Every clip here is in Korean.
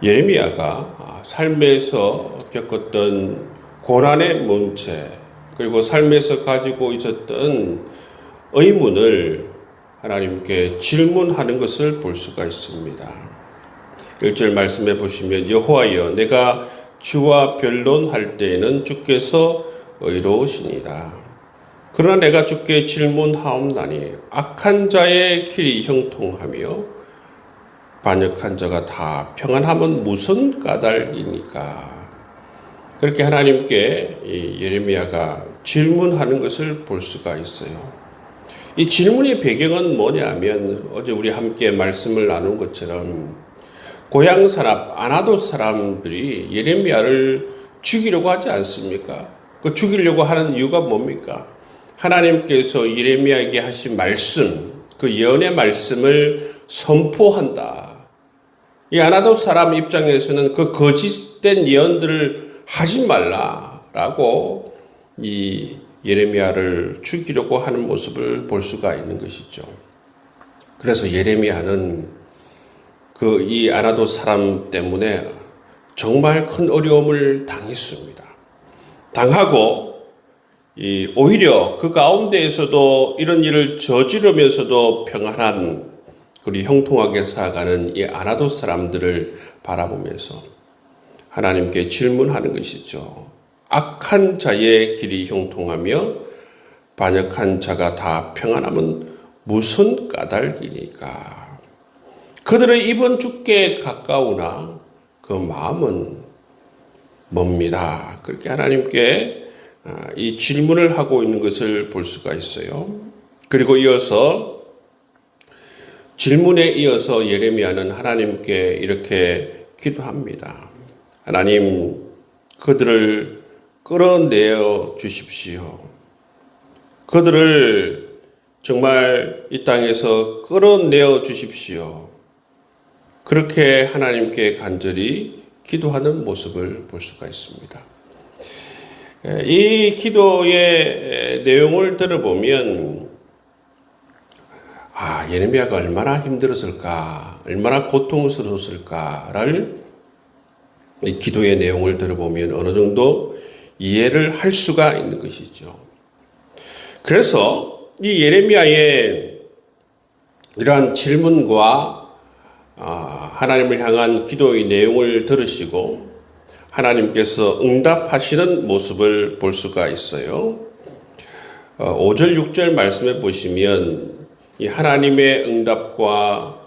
예레미야가 삶에서 겪었던 고난의 문제, 그리고 삶에서 가지고 있었던 의문을 하나님께 질문하는 것을 볼 수가 있습니다. 1절 말씀해 보시면, 여호와여, 내가 주와 변론할 때에는 주께서 의로우시니이다. 그러나 내가 주께 질문하옵나니 악한 자의 길이 형통하며 반역한 자가 다 평안함은 무슨 까닭이니까. 그렇게 하나님께 예레미야가 질문하는 것을 볼 수가 있어요. 이 질문의 배경은 뭐냐면, 어제 우리 함께 말씀을 나눈 것처럼 고향 사람 아나돗 사람들이 예레미야를 죽이려고 하지 않습니까? 그 죽이려고 하는 이유가 뭡니까? 하나님께서 예레미야에게 하신 말씀, 그 예언의 말씀을 선포한다. 이 아나돗 사람 입장에서는 그 거짓된 예언들을 하지 말라라고 이 예레미야를 죽이려고 하는 모습을 볼 수가 있는 것이죠. 그래서 예레미야는 이 아나돗 사람 때문에 정말 큰 어려움을 당했습니다. 당하고 오히려 그 가운데에서도 이런 일을 저지르면서도 평안한, 그리고 형통하게 살아가는 이 아나돗 사람들을 바라보면서 하나님께 질문하는 것이죠. 악한 자의 길이 형통하며 반역한 자가 다 평안함은 무슨 까닭이니까. 그들의 입은 주께 가까우나 그 마음은 멉니다. 그렇게 하나님께 이 질문을 하고 있는 것을 볼 수가 있어요. 그리고 질문에 이어서 예레미야는 하나님께 이렇게 기도합니다. 하나님, 그들을 끌어내어 주십시오. 그들을 정말 이 땅에서 끌어내어 주십시오. 그렇게 하나님께 간절히 기도하는 모습을 볼 수가 있습니다. 이 기도의 내용을 들어보면 예레미야가 얼마나 힘들었을까, 얼마나 고통스러웠을까를 이 기도의 내용을 들어보면 어느 정도 이해를 할 수가 있는 것이죠. 그래서 이 예레미야의 이러한 질문과 하나님을 향한 기도의 내용을 들으시고 하나님께서 응답하시는 모습을 볼 수가 있어요. 5절, 6절 말씀해 보시면 이 하나님의 응답과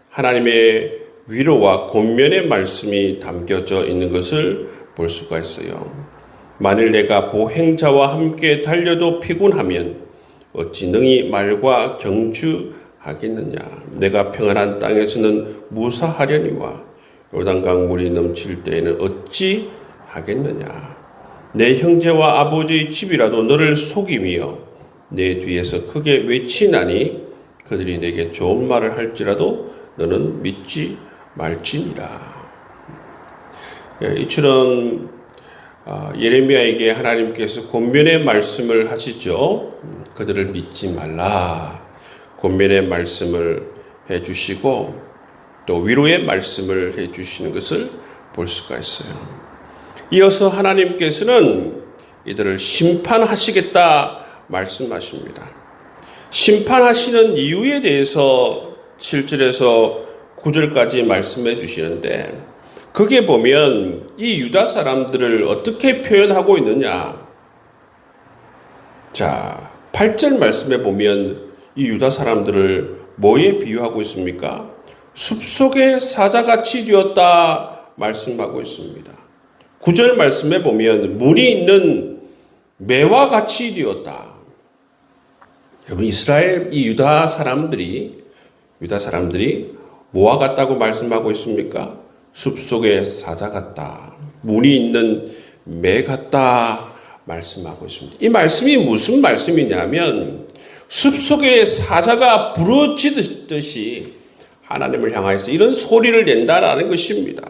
하나님의 위로와 권면의 말씀이 담겨져 있는 것을 볼 수가 있어요. 만일 내가 보행자와 함께 달려도 피곤하면 어찌 능히 말과 경주하겠느냐. 내가 평안한 땅에서는 무사하려니와 요단강 물이 넘칠 때에는 어찌 하겠느냐. 내 형제와 아버지의 집이라도 너를 속이며 내 뒤에서 크게 외치나니 그들이 내게 좋은 말을 할지라도 너는 믿지 말지니라. 이처럼 예레미야에게 하나님께서 권면의 말씀을 하시죠. 그들을 믿지 말라. 권면의 말씀을 해주시고 또 위로의 말씀을 해주시는 것을 볼 수가 있어요. 이어서 하나님께서는 이들을 심판하시겠다 말씀하십니다. 심판하시는 이유에 대해서 7절에서 9절까지 말씀해 주시는데, 거기에 보면 이 유다 사람들을 어떻게 표현하고 있느냐. 자, 8절 말씀에 보면 이 유다 사람들을 뭐에 비유하고 있습니까? 숲속의 사자같이 되었다 말씀하고 있습니다. 9절 말씀에 보면 물이 있는 매와 같이 되었다. 여러분, 이 유다 사람들이 뭐와 같다고 말씀하고 있습니까? 숲속의 사자 같다. 물이 있는 매 같다 말씀하고 있습니다. 이 말씀이 무슨 말씀이냐면 숲속의 사자가 부르짖듯이 하나님을 향하여서 이런 소리를 낸다라는 것입니다.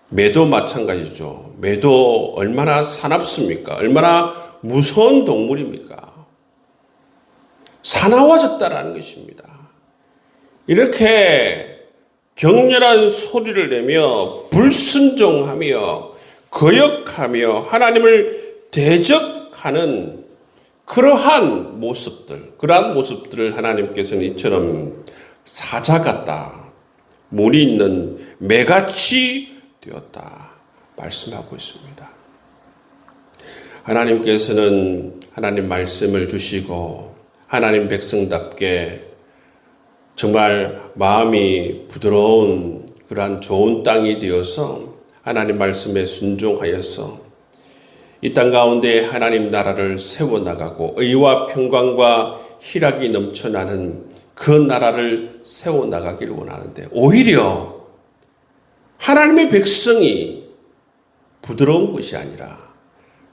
매도 마찬가지죠. 매도 얼마나 사납습니까? 얼마나 무서운 동물입니까? 사나워졌다라는 것입니다. 이렇게 격렬한 소리를 내며 불순종하며 거역하며 하나님을 대적하는 그러한 모습들을 하나님께서는 이처럼 사자 같다, 무늬 있는 매같이 되었다 말씀하고 있습니다. 하나님께서는 하나님 말씀을 주시고 하나님 백성답게 정말 마음이 부드러운 그러한 좋은 땅이 되어서 하나님 말씀에 순종하여서 이 땅 가운데 하나님 나라를 세워나가고 의와 평강과 희락이 넘쳐나는 그 나라를 세워나가기를 원하는데, 오히려 하나님의 백성이 부드러운 것이 아니라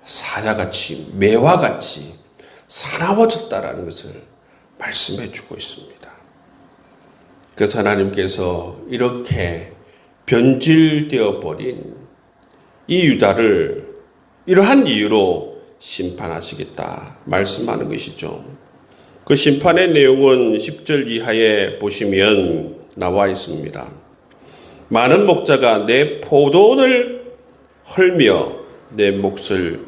사자같이 매화같이 사나워졌다라는 것을 말씀해 주고 있습니다. 그래서 하나님께서 이렇게 변질되어 버린 이 유다를 이러한 이유로 심판하시겠다 말씀하는 것이죠. 그 심판의 내용은 10절 이하에 보시면 나와 있습니다. 많은 목자가 내 포도원을 헐며 내 몫을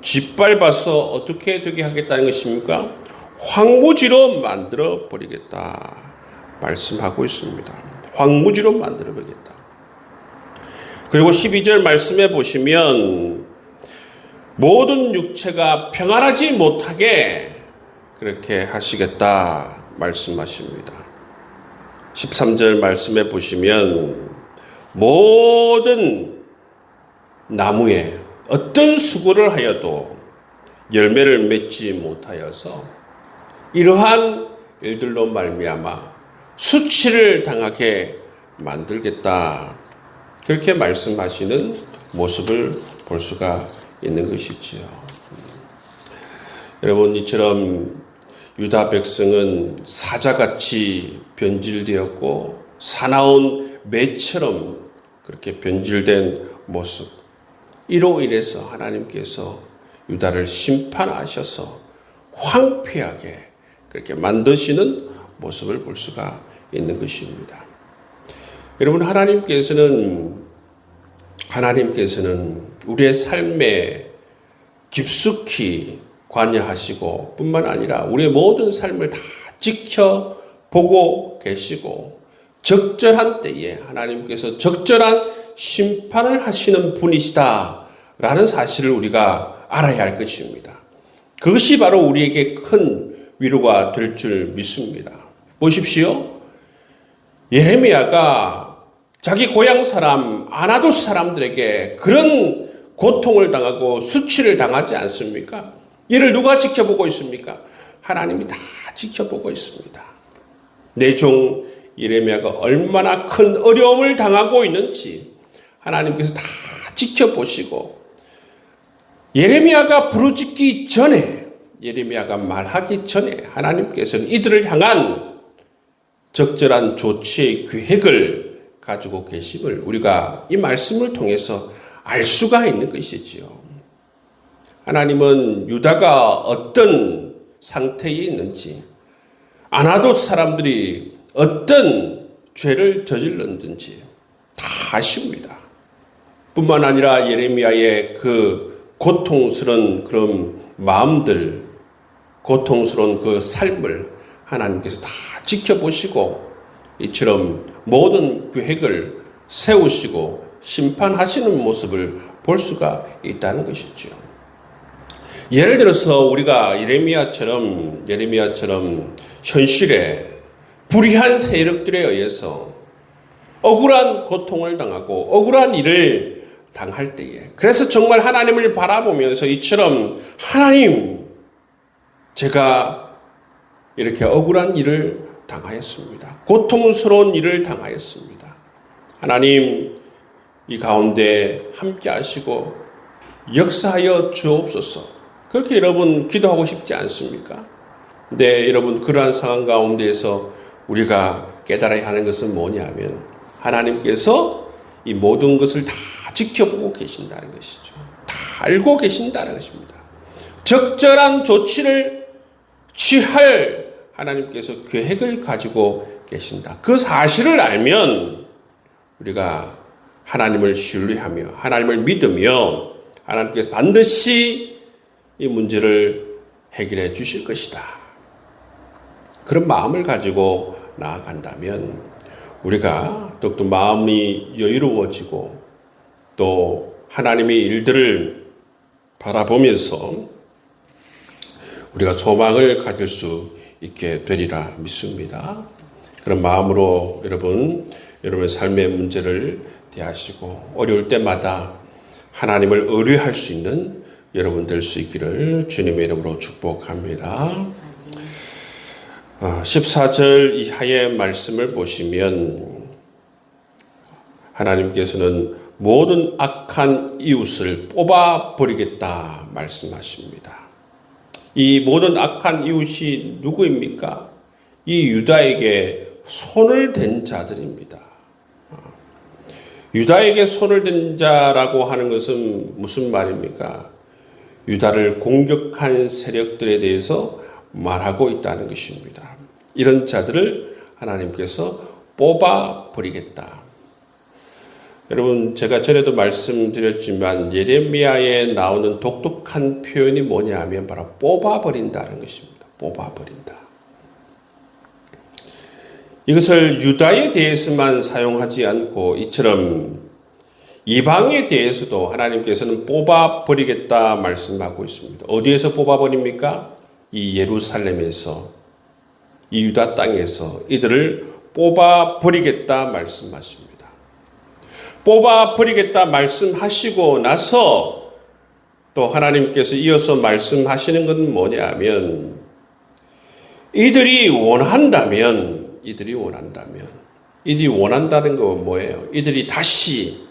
짓밟아서 어떻게 되게 하겠다는 것입니까? 황무지로 만들어 버리겠다 말씀하고 있습니다. 황무지로 만들어 버리겠다. 그리고 12절 말씀에 보시면 모든 육체가 평안하지 못하게 그렇게 하시겠다 말씀하십니다. 13절 말씀에 보시면 모든 나무에 어떤 수고를 하여도 열매를 맺지 못하여서 이러한 일들로 말미암아 수치를 당하게 만들겠다, 그렇게 말씀하시는 모습을 볼 수가 있는 것이지요. 여러분, 이처럼 유다 백성은 사자같이 변질되었고 사나운 매처럼 그렇게 변질된 모습, 이로 인해서 하나님께서 유다를 심판하셔서 황폐하게 그렇게 만드시는 모습을 볼 수가 있는 것입니다. 여러분, 하나님께서는 우리의 삶에 깊숙이 관여하시고 뿐만 아니라 우리의 모든 삶을 다 지켜보고 계시고 적절한 때에 하나님께서 적절한 심판을 하시는 분이시다라는 사실을 우리가 알아야 할 것입니다. 그것이 바로 우리에게 큰 위로가 될 줄 믿습니다. 보십시오. 예레미야가 자기 고향 사람 아나돗 사람들에게 그런 고통을 당하고 수치를 당하지 않습니까? 이를 누가 지켜보고 있습니까? 하나님이 다 지켜보고 있습니다. 내 종 예레미야가 얼마나 큰 어려움을 당하고 있는지 하나님께서 다 지켜보시고, 예레미야가 부르짖기 전에, 예레미야가 말하기 전에 하나님께서는 이들을 향한 적절한 조치의 계획을 가지고 계심을 우리가 이 말씀을 통해서 알 수가 있는 것이지요. 하나님은 유다가 어떤 상태에 있는지, 아나돗 사람들이 어떤 죄를 저질렀는지 다 아십니다. 뿐만 아니라 예레미야의 그 고통스러운 그런 마음들, 고통스러운 그 삶을 하나님께서 다 지켜보시고 이처럼 모든 계획을 세우시고 심판하시는 모습을 볼 수가 있다는 것이죠. 예를 들어서 우리가 예레미야처럼 현실에 불의한 세력들에 의해서 억울한 고통을 당하고 억울한 일을 당할 때에, 그래서 정말 하나님을 바라보면서 이처럼 하나님, 제가 이렇게 억울한 일을 당하였습니다. 고통스러운 일을 당하였습니다. 하나님, 이 가운데 함께 하시고 역사하여 주옵소서. 그렇게 여러분 기도하고 싶지 않습니까? 네, 여러분, 그러한 상황 가운데에서 우리가 깨달아야 하는 것은 뭐냐면 하나님께서 이 모든 것을 다 지켜보고 계신다는 것이죠. 다 알고 계신다는 것입니다. 적절한 조치를 취할 하나님께서 계획을 가지고 계신다. 그 사실을 알면 우리가 하나님을 신뢰하며 하나님을 믿으며 하나님께서 반드시 이 문제를 해결해 주실 것이다. 그런 마음을 가지고 나아간다면 우리가 또 마음이 여유로워지고 또 하나님의 일들을 바라보면서 우리가 소망을 가질 수 있게 되리라 믿습니다. 그런 마음으로 여러분의 삶의 문제를 대하시고 어려울 때마다 하나님을 의뢰할 수 있는 여러분 될 수 있기를 주님의 이름으로 축복합니다. 14절 이하의 말씀을 보시면 하나님께서는 모든 악한 이웃을 뽑아버리겠다 말씀하십니다. 이 모든 악한 이웃이 누구입니까? 이 유다에게 손을 댄 자들입니다. 유다에게 손을 댄 자라고 하는 것은 무슨 말입니까? 유다를 공격한 세력들에 대해서 말하고 있다는 것입니다. 이런 자들을 하나님께서 뽑아버리겠다. 여러분, 제가 전에도 말씀드렸지만 예레미야에 나오는 독특한 표현이 뭐냐 하면 바로 뽑아버린다는 것입니다. 뽑아버린다. 이것을 유다에 대해서만 사용하지 않고 이처럼 이방에 대해서도 하나님께서는 뽑아버리겠다 말씀하고 있습니다. 어디에서 뽑아버립니까? 이 예루살렘에서, 이 유다 땅에서 이들을 뽑아버리겠다 말씀하십니다. 뽑아버리겠다 말씀하시고 나서 또 하나님께서 이어서 말씀하시는 건 뭐냐 하면 이들이 원한다는 건 뭐예요? 이들이 다시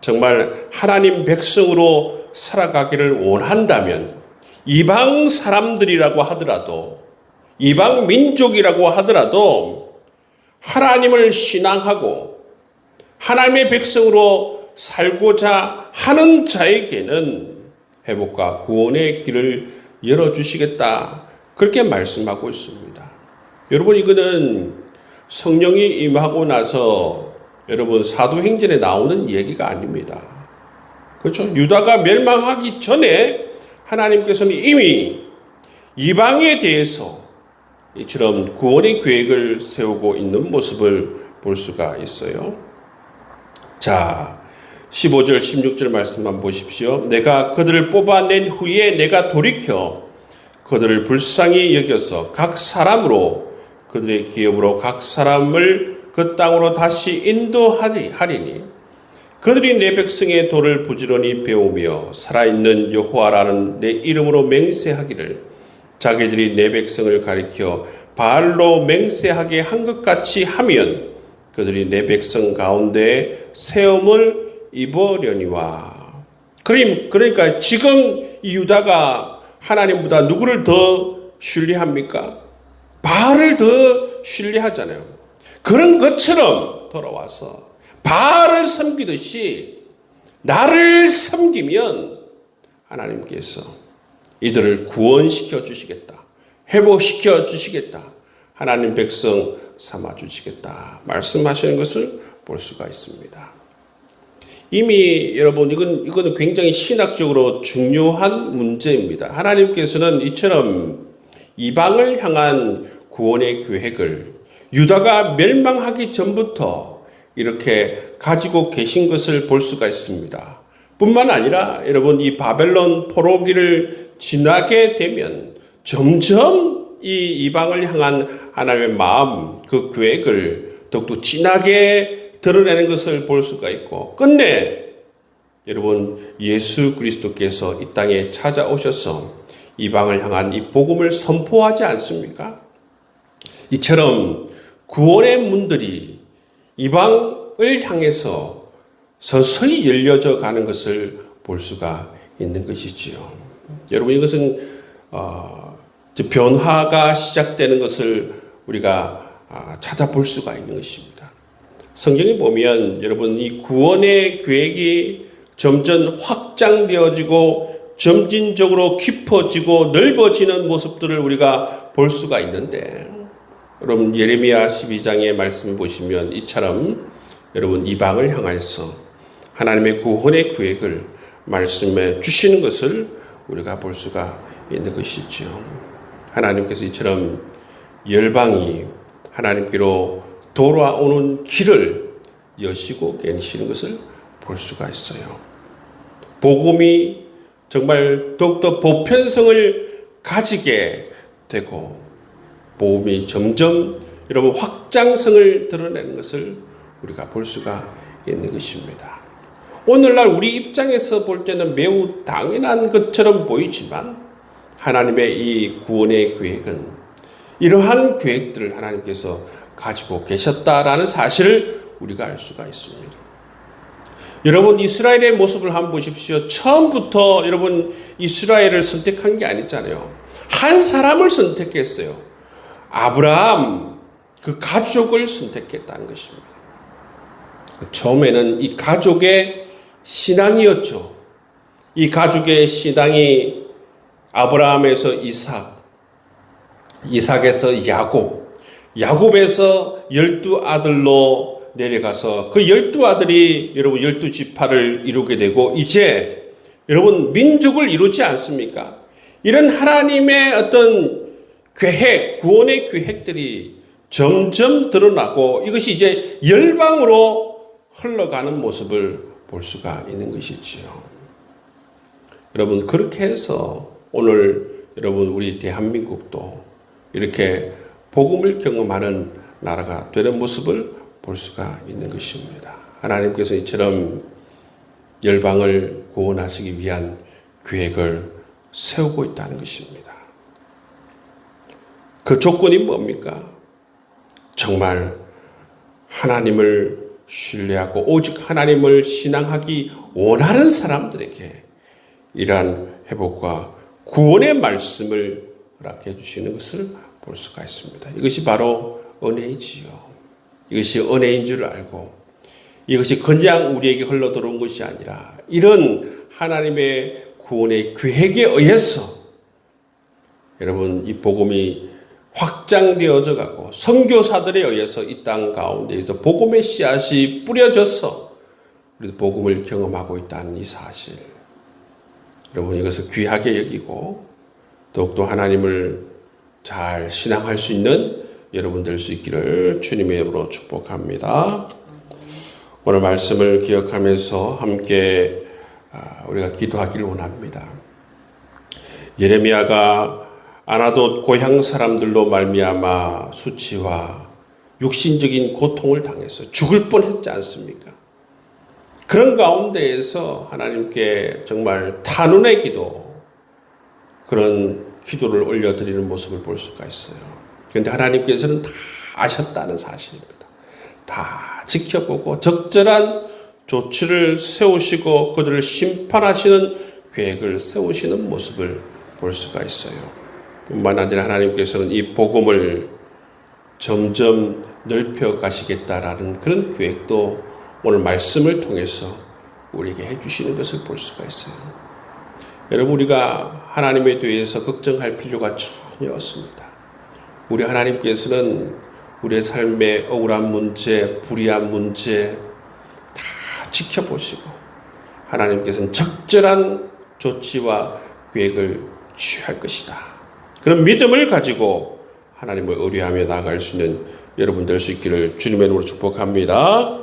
정말 하나님 백성으로 살아가기를 원한다면 이방 사람들이라고 하더라도 이방 민족이라고 하더라도 하나님을 신앙하고 하나님의 백성으로 살고자 하는 자에게는 회복과 구원의 길을 열어주시겠다. 그렇게 말씀하고 있습니다. 여러분, 이거는 성령이 임하고 나서 여러분 사도행전에 나오는 얘기가 아닙니다. 그렇죠? 유다가 멸망하기 전에 하나님께서는 이미 이방에 대해서 이처럼 구원의 계획을 세우고 있는 모습을 볼 수가 있어요. 자, 15절 16절 말씀 한번 보십시오. 내가 그들을 뽑아낸 후에 내가 돌이켜 그들을 불쌍히 여겨서 각 사람으로 그들의 기업으로 각 사람을 그 땅으로 다시 인도하리니 그들이 내 백성의 도를 부지런히 배우며 살아있는 여호와라는 내 이름으로 맹세하기를 자기들이 내 백성을 가리켜 바알로 맹세하게 한 것 같이 하면 그들이 내 백성 가운데 세움을 입으려니와. 그러니까 지금 이 유다가 하나님보다 누구를 더 신뢰합니까? 바알을 더 신뢰하잖아요. 그런 것처럼 돌아와서 바알을 섬기듯이 나를 섬기면 하나님께서 이들을 구원시켜 주시겠다. 회복시켜 주시겠다. 하나님 백성 삼아 주시겠다. 말씀하시는 것을 볼 수가 있습니다. 이미 여러분 이거는 굉장히 신학적으로 중요한 문제입니다. 하나님께서는 이처럼 이방을 향한 구원의 계획을 유다가 멸망하기 전부터 이렇게 가지고 계신 것을 볼 수가 있습니다. 뿐만 아니라 여러분 이 바벨론 포로기를 지나게 되면 점점 이 이방을 향한 하나님의 마음, 그 계획을 더욱더 진하게 드러내는 것을 볼 수가 있고 끝내 여러분 예수 그리스도께서 이 땅에 찾아오셔서 이방을 향한 이 복음을 선포하지 않습니까? 이처럼 구원의 문들이 이방을 향해서 서서히 열려져 가는 것을 볼 수가 있는 것이지요. 여러분 이것은 변화가 시작되는 것을 우리가 찾아볼 수가 있는 것입니다. 성경에 보면 여러분 이 구원의 계획이 점점 확장되어지고 점진적으로 깊어지고 넓어지는 모습들을 우리가 볼 수가 있는데 여러분 예레미야 12장의 말씀 보시면 이처럼 여러분 이방을 향해서 하나님의 구원의 계획을 말씀해 주시는 것을 우리가 볼 수가 있는 것이죠. 하나님께서 이처럼 열방이 하나님께로 돌아오는 길을 여시고 계시는 것을 볼 수가 있어요. 복음이 정말 더욱더 보편성을 가지게 되고 복음이 점점 여러분 확장성을 드러내는 것을 우리가 볼 수가 있는 것입니다. 오늘날 우리 입장에서 볼 때는 매우 당연한 것처럼 보이지만 하나님의 이 구원의 계획은 이러한 계획들을 하나님께서 가지고 계셨다라는 사실을 우리가 알 수가 있습니다. 여러분 이스라엘의 모습을 한번 보십시오. 처음부터 여러분 이스라엘을 선택한 게 아니잖아요. 한 사람을 선택했어요. 아브라함 그 가족을 선택했다는 것입니다. 처음에는 이 가족의 신앙이었죠. 이 가족의 신앙이 아브라함에서 이삭, 이삭에서 야곱, 야곱에서 12아들로 내려가서 그 12아들이 여러분 12지파를 이루게 되고 이제 여러분 민족을 이루지 않습니까? 이런 하나님의 어떤 계획, 구원의 계획들이 점점 드러나고 이것이 이제 열방으로 흘러가는 모습을 볼 수가 있는 것이지요. 여러분 그렇게 해서 오늘 여러분 우리 대한민국도 이렇게 복음을 경험하는 나라가 되는 모습을 볼 수가 있는 것입니다. 하나님께서 이처럼 열방을 구원하시기 위한 계획을 세우고 있다는 것입니다. 그 조건이 뭡니까? 정말 하나님을 신뢰하고 오직 하나님을 신앙하기 원하는 사람들에게 이러한 회복과 구원의 말씀을 허락해 주시는 것을 볼 수가 있습니다. 이것이 바로 은혜이지요. 이것이 은혜인 줄 알고 이것이 그냥 우리에게 흘러들어온 것이 아니라 이런 하나님의 구원의 계획에 의해서 여러분 이 복음이 확장되어져 가고 선교사들에 의해서 이 땅 가운데에서 복음의 씨앗이 뿌려져서 우리도 복음을 경험하고 있다는 이 사실 여러분 이것을 귀하게 여기고 더욱더 하나님을 잘 신앙할 수 있는 여러분 될 수 있기를 주님의 이름으로 축복합니다. 오늘 말씀을 기억하면서 함께 우리가 기도하기를 원합니다. 예레미야가 아나돗 고향 사람들로 말미암아 수치와 육신적인 고통을 당해서 죽을 뻔했지 않습니까? 그런 가운데에서 하나님께 정말 탄원의 기도 그런 기도를 올려드리는 모습을 볼 수가 있어요. 그런데 하나님께서는 다 아셨다는 사실입니다. 다 지켜보고 적절한 조치를 세우시고 그들을 심판하시는 계획을 세우시는 모습을 볼 수가 있어요. 뿐만 아니라 하나님께서는 이 복음을 점점 넓혀 가시겠다라는 그런 계획도 오늘 말씀을 통해서 우리에게 해주시는 것을 볼 수가 있어요. 여러분 우리가 하나님에 대해서 걱정할 필요가 전혀 없습니다. 우리 하나님께서는 우리의 삶의 억울한 문제, 불의한 문제 다 지켜보시고 하나님께서는 적절한 조치와 계획을 취할 것이다. 그런 믿음을 가지고 하나님을 의뢰하며 나아갈 수 있는 여러분 될 수 있기를 주님의 이름으로 축복합니다.